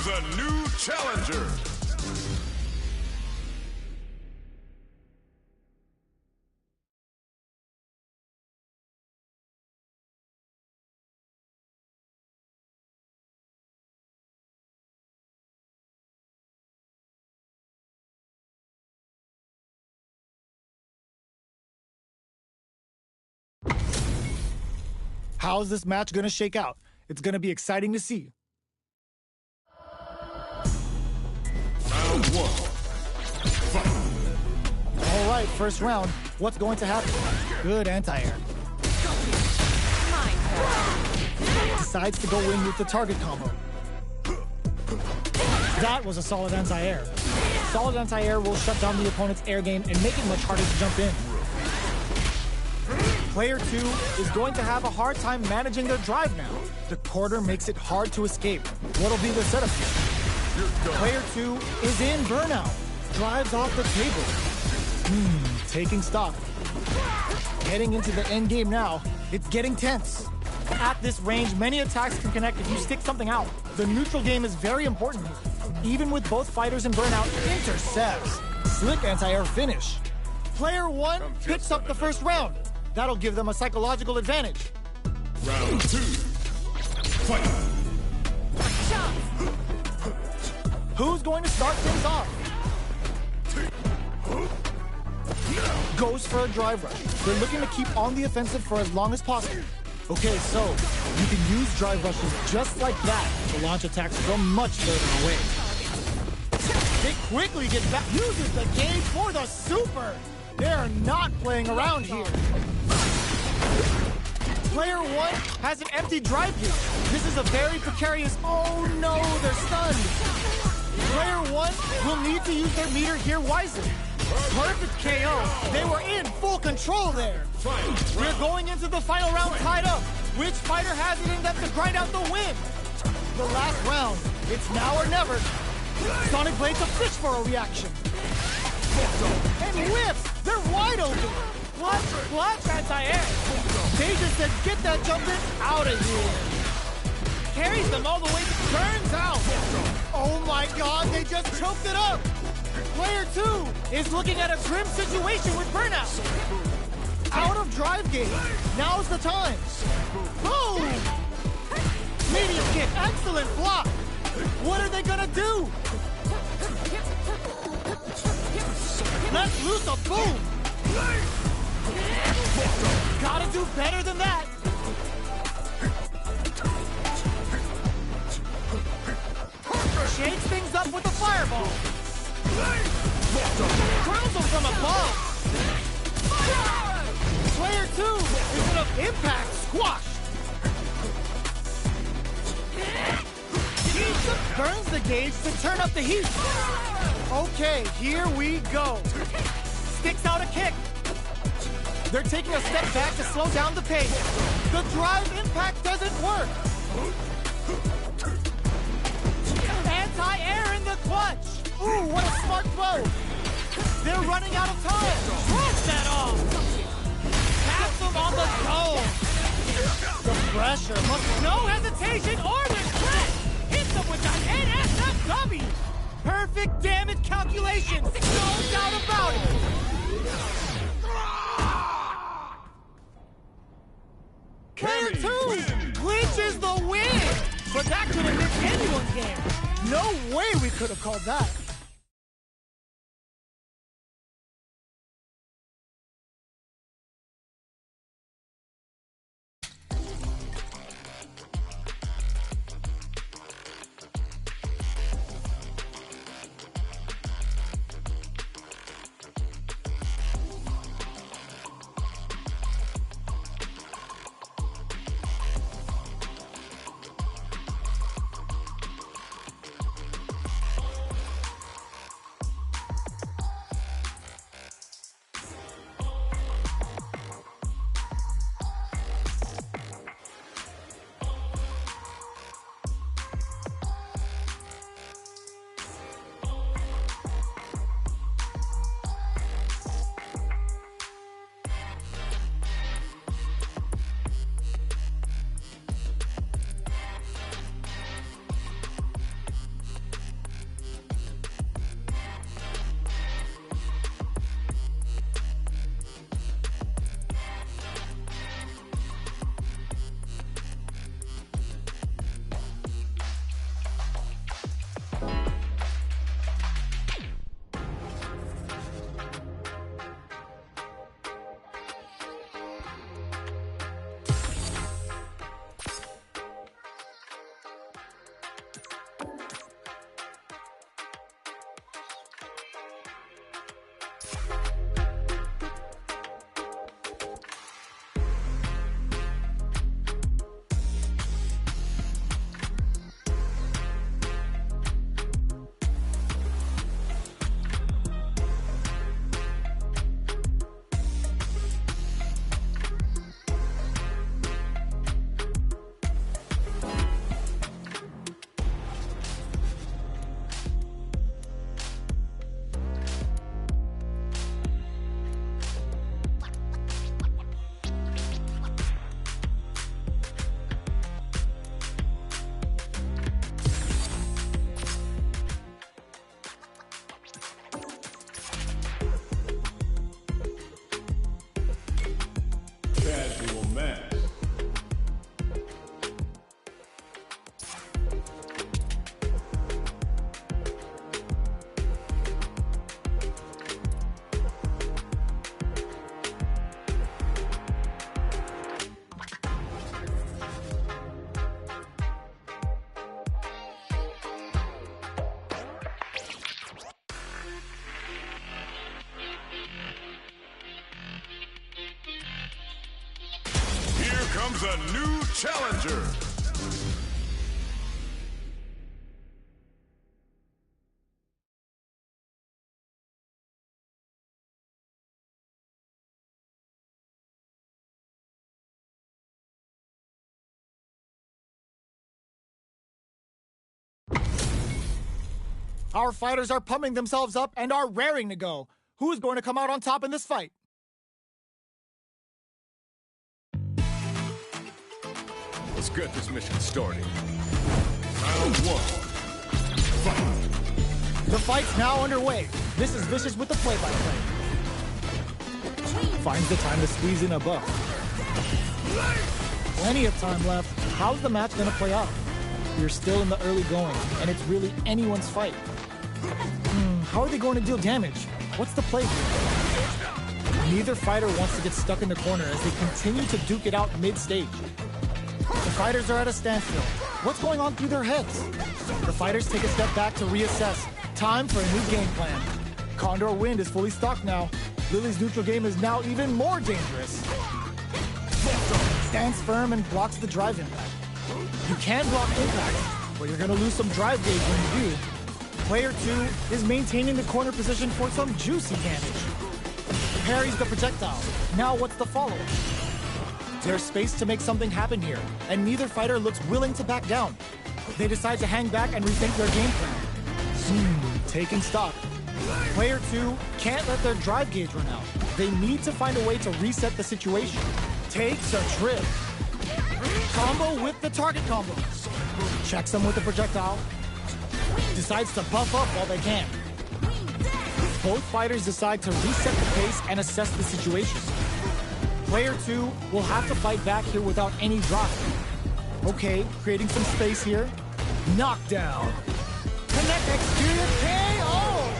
choose a new challenger. How's this match going to shake out? It's going to be exciting to see. Round one. Fight. All right, first round. What's going to happen? Good anti-air. Decides to go in with the target combo. That was a solid anti-air. Solid anti-air will shut down the opponent's air game and make it much harder to jump in. Player 2 is going to have a hard time managing their drive now. The quarter makes it hard to escape. What'll be the setup here? Player 2 is in burnout. Drives off the table. Taking stock. Heading into the end game now. It's getting tense. At this range, many attacks can connect if you stick something out. The neutral game is very important here. Even with both fighters in burnout, intercepts. Slick anti-air finish. Player 1 picks up the first round. That'll give them a psychological advantage. Round 2. Fight. Who's going to start things off? Goes for a drive rush. They're looking to keep on the offensive for as long as possible. Okay, so you can use drive rushes just like that to launch attacks from much further away. They quickly get back. Uses the gauge for the super. They're not playing around here. Player 1 has an empty drive gauge. This is a very precarious... Oh no, they're stunned. Player 1 will need to use their meter here wisely. Perfect KO. They were in full control there. We're going into the final round tied up. Which fighter has it in them to grind out the win? The last round. It's now or never. Sonic Blade's a fish for a reaction. And whips. They're wide open. Clutch anti-air. They just said, get that jumping out of here. Carries them all the way to turns out. Oh my God, they just choked it up. Player 2 is looking at a grim situation with burnout. Out of drive gauge. Now's the time. Boom! Medium kick, excellent block. What are they gonna do? Let's loose a boom. Gotta do better than that. Shakes things up with a fireball. Throws them from above. Player 2 is in an impact squash. Burns the gauge to turn up the heat. Okay, here we go. Sticks out a kick. They're taking a step back to slow down the pace. The drive impact doesn't work. Anti-air in the clutch. Ooh, what a smart throw. They're running out of time. Brush that off. Pass them on the dome. The pressure must... No hesitation or regret. Hits them with an NSFW. Perfect damage calculation. No doubt about it. Player 2 clinches the win. But that could have been anyone's game. No way we could have called that. comes a new challenger. Our fighters are pumping themselves up and are raring to go. Who's going to come out on top in this fight? Let's get this mission started. Round 1. Fight. The fight's now underway. This is Vicious with the play-by-play. Finds the time to squeeze in a buff. Plenty of time left. How's the match going to play out? We're still in the early going, and it's really anyone's fight. How are they going to deal damage? What's the play here? Neither fighter wants to get stuck in the corner as they continue to duke it out mid-stage. The fighters are at a standstill. What's going on through their heads? The fighters take a step back to reassess. Time for a new game plan. Condor Wind is fully stocked now. Lily's neutral game is now even more dangerous. Stands firm and blocks the drive impact. You can block impact, but you're going to lose some drive gauge when you do. Player 2 is maintaining the corner position for some juicy damage. Parries the projectile. Now what's the follow-up? There's space to make something happen here, and neither fighter looks willing to back down. They decide to hang back and rethink their game plan. Taking stock. Player 2 can't let their drive gauge run out. They need to find a way to reset the situation. Takes a trip. Combo with the target combo. Checks them with the projectile. Decides to buff up while they can. Both fighters decide to reset the pace and assess the situation. Player 2 will have to fight back here without any drive. Okay, creating some space here. Knockdown. Connect exterior KO!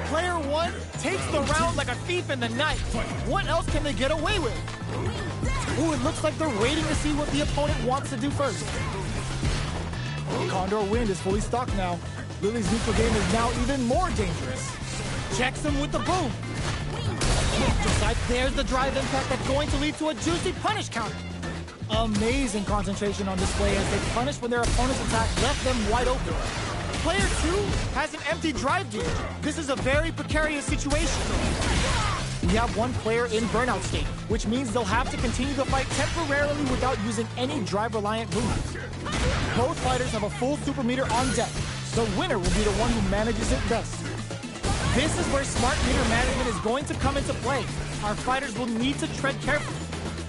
Player 1 takes the round like a thief in the night. What else can they get away with? Ooh, it looks like they're waiting to see what the opponent wants to do first. Condor Wind is fully stocked now. Lily's neutral game is now even more dangerous. Checks him with the boom. Decides there's the drive impact that's going to lead to a juicy punish counter. Amazing concentration on display as they punish when their opponent's attack left them wide open. Player 2 has an empty drive gauge. This is a very precarious situation. We have one player in burnout state, which means they'll have to continue the fight temporarily without using any drive-reliant moves. Both fighters have a full super meter on deck. The winner will be the one who manages it best. This is where smart meter management is going to come into play. Our fighters will need to tread carefully.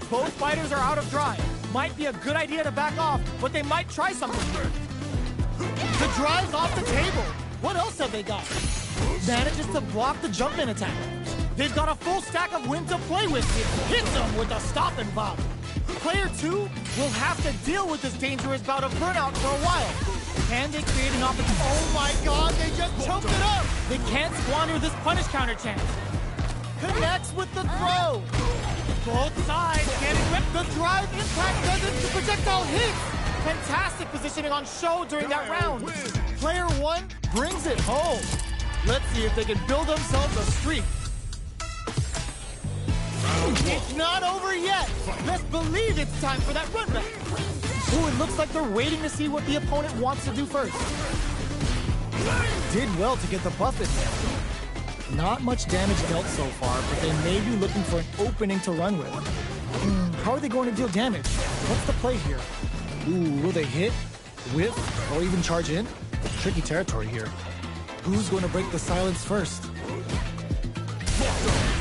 Both fighters are out of drive. Might be a good idea to back off, but they might try something here. The drive's off the table. What else have they got? Manages to block the jump-in attack. They've got a full stack of wind to play with here. Hits them with a stop and bop. Player 2 will have to deal with this dangerous bout of burnout for a while. Can they create an opportunity? Oh my god, they just choked it up! They can't squander this punish counter chance. Connects with the throw. Both sides getting ripped. The drive impact doesn't. The projectile hits. Fantastic positioning on show during that round. Player 1 brings it home. Let's see if they can build themselves a streak. It's not over yet. Best believe it's time for that run back. Ooh, it looks like they're waiting to see what the opponent wants to do first. Did well to get the buff in there. Not much damage dealt so far, but they may be looking for an opening to run with. How are they going to deal damage? What's the play here? Ooh, will they hit, whiff, or even charge in? Tricky territory here. Who's going to break the silence first?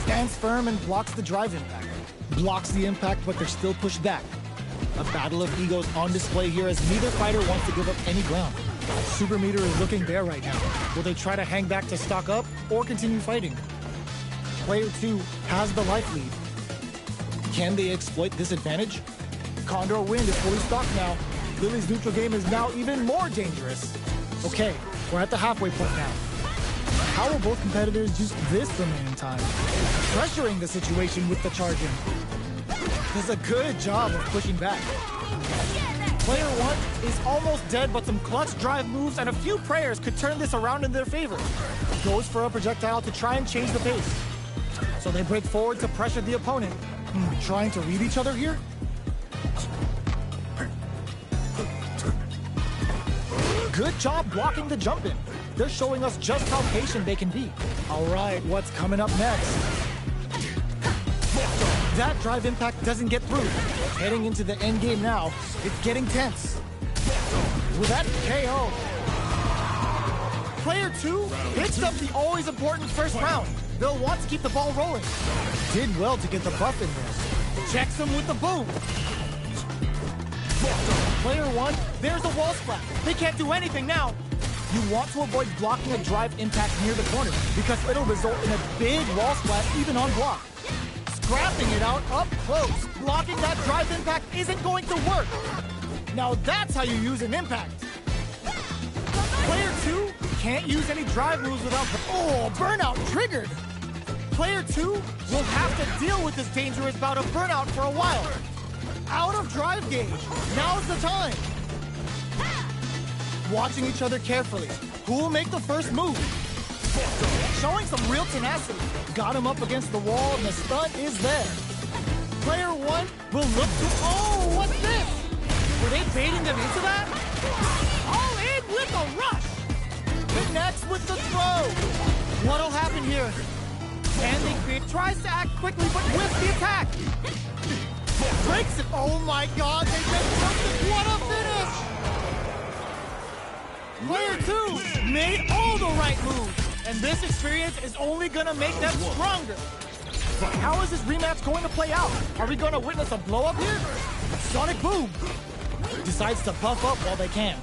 Stands firm and blocks the drive impact. Blocks the impact, but they're still pushed back. A battle of egos on display here as neither fighter wants to give up any ground. Super meter is looking bare right now. Will they try to hang back to stock up or continue fighting? Player 2 has the life lead. Can they exploit this advantage? Condor Wind is fully stocked now. Lily's neutral game is now even more dangerous. Okay, we're at the halfway point now. How will both competitors use this remaining time? Pressuring the situation with the charging. Does a good job of pushing back. Player 1 is almost dead, but some clutch drive moves and a few prayers could turn this around in their favor. Goes for a projectile to try and change the pace. So they break forward to pressure the opponent. Trying to read each other here? Good job blocking the jump in. They're showing us just how patient they can be. All right, what's coming up next? That drive impact doesn't get through. Heading into the end game now, it's getting tense. With that KO. Player 2 hits up the always important first round. They'll want to keep the ball rolling. Did well to get the buff in there. Checks him with the boom. Player 1, there's a wall splat. They can't do anything now. You want to avoid blocking a drive impact near the corner because it'll result in a big wall splat even on block. Scrapping it out up close. Blocking that drive impact isn't going to work. Now that's how you use an impact. Player 2 can't use any drive moves without... Oh, burnout triggered. Player 2 will have to deal with this dangerous bout of burnout for a while. Out of drive gauge. Now's the time. Watching each other carefully. Who will make the first move? Showing some real tenacity. Got him up against the wall and the stun is there. Player 1 will look to... Oh, what's this? Were they baiting them into that? All in with a rush. Connects with the throw. What'll happen here? And they create... Tries to act quickly, but whiffs the attack. Breaks it. Oh my God, they just jumped it. What a finish. Player 2 made all the right moves. And this experience is only going to make them stronger. But how is this rematch going to play out? Are we going to witness a blow-up here? Sonic Boom decides to buff up while they can.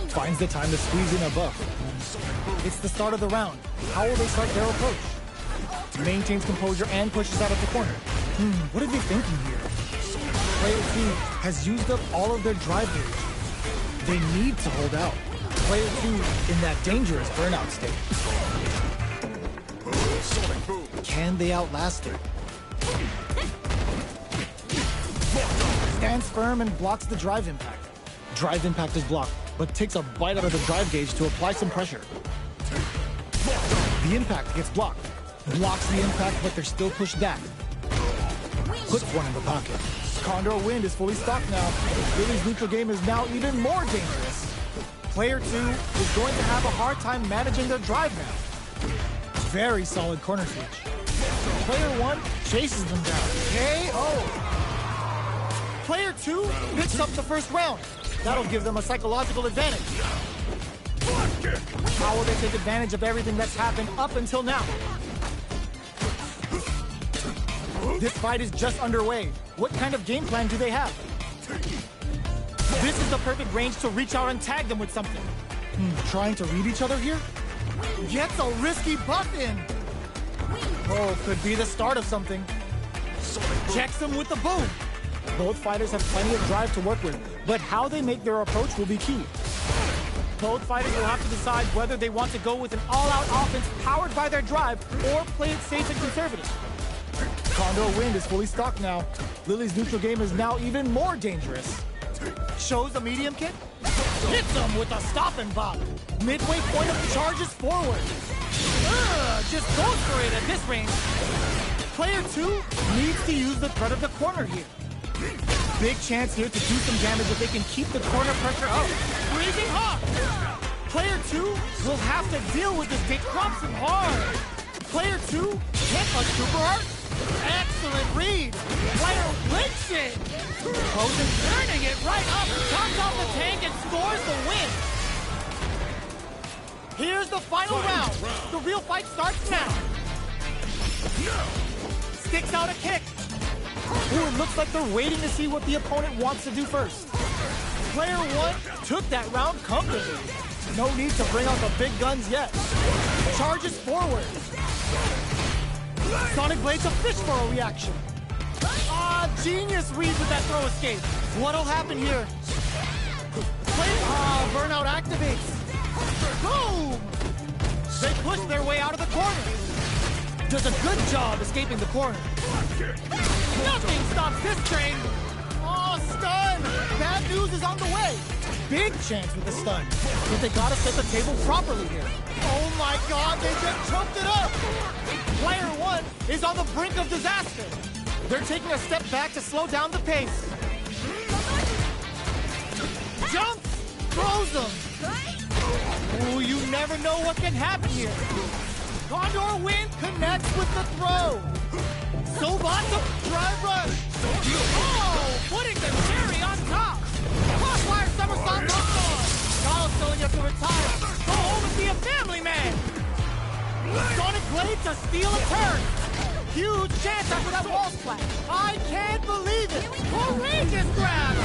Finds the time to squeeze in a buff. It's the start of the round. How will they start their approach? Maintains composure and pushes out of the corner. What are they thinking here? Player 2 has used up all of their drive gauge. They need to hold out. Player 2 in that dangerous burnout state. Can they outlast it? Stands firm and blocks the drive impact. Drive impact is blocked, but takes a bite out of the drive gauge to apply some pressure. The impact gets blocked. Blocks the impact, but they're still pushed back. Puts one in the pocket. Condor Wind is fully stocked now. Lily's neutral game is now even more dangerous. Player 2 is going to have a hard time managing their drive now. Very solid corner switch. Player 1 chases them down. KO. Player 2 picks up the first round. That'll give them a psychological advantage. How will they take advantage of everything that's happened up until now? This fight is just underway. What kind of game plan do they have? This is the perfect range to reach out and tag them with something. Trying to read each other here? Gets a risky buff in. Oh, could be the start of something. Checks them with the boom. Both fighters have plenty of drive to work with, but how they make their approach will be key. Both fighters will have to decide whether they want to go with an all-out offense powered by their drive or play it safe and conservative. Condor Wind is fully stocked now. Lily's neutral game is now even more dangerous. Shows a medium kick. Hits him with a stop and bop. Midway point of the charges forward. Just goes for it at this range. Player 2 needs to use the threat of the corner here. Big chance here to do some damage if they can keep the corner pressure up. Freezing hot. Player 2 will have to deal with this. It drops him hard. Player 2 hit a super hard. Excellent read. Player licks it. Posen turning it right up. Comes off the tank and scores the win. Here's the final round. The real fight starts now. Sticks out a kick. Ooh, it looks like they're waiting to see what the opponent wants to do first. Player 1 took that round comfortably. No need to bring out the big guns yet. Charges forward. Sonic Blade's a fish for a reaction. Genius read with that throw escape. What'll happen here? Burnout activates. Boom! They push their way out of the corner. Does a good job escaping the corner. Nothing stops this train. Stun! Bad news is on the way. big chance with the stun. But they gotta set the table properly here. Oh my god, they just choked it up! Player one is on the brink of disaster. They're taking a step back to slow down the pace. Jumps! Throws them! Ooh, you never know what can happen here. Condor Wind connects with the throw. Sobata, drive rush. Oh, putting the cherry on top. Crossfire somersault on Thor. Kyle's telling you to retire. Go home and be a family man. Sonic Blade to steal a turn. Huge chance after that wall splash. I can't believe it. Courageous grab.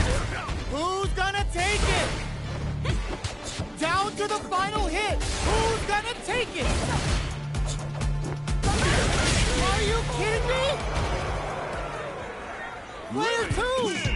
Who's gonna take it? Down to the final hit. Who's gonna take it? Are you kidding me? Player two!